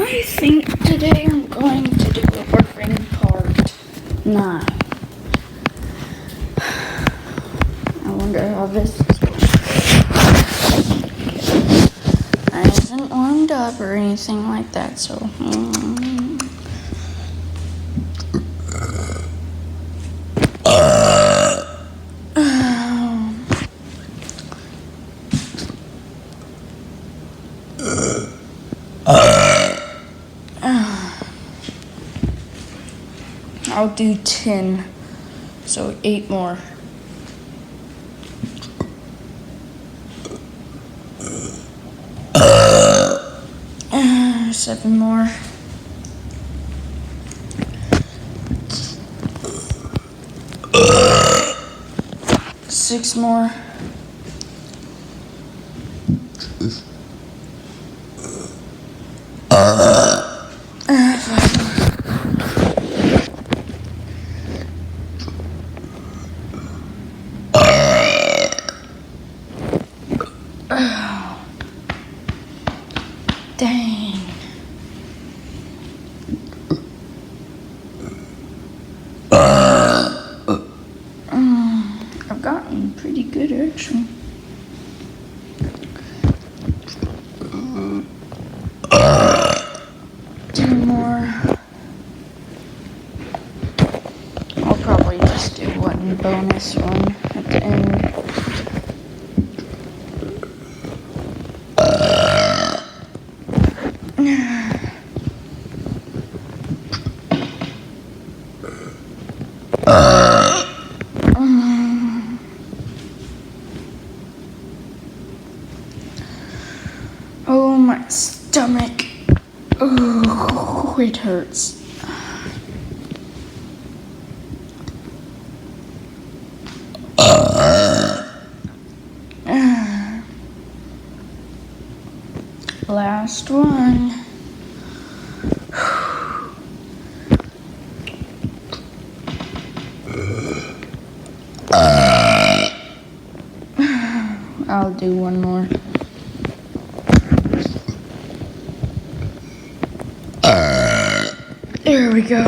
I think today I'm going to do a burping part 9. I wonder how this is going. I haven't warmed up or anything like that, so. I'll do 10, so 8 more. Seven more. 6 more. 5 more. Dang. I've gotten pretty good actually. Two more. I'll probably just do one bonus one at the end. Oh, my stomach. Oh, it hurts. Last one. I'll do one more. There we go.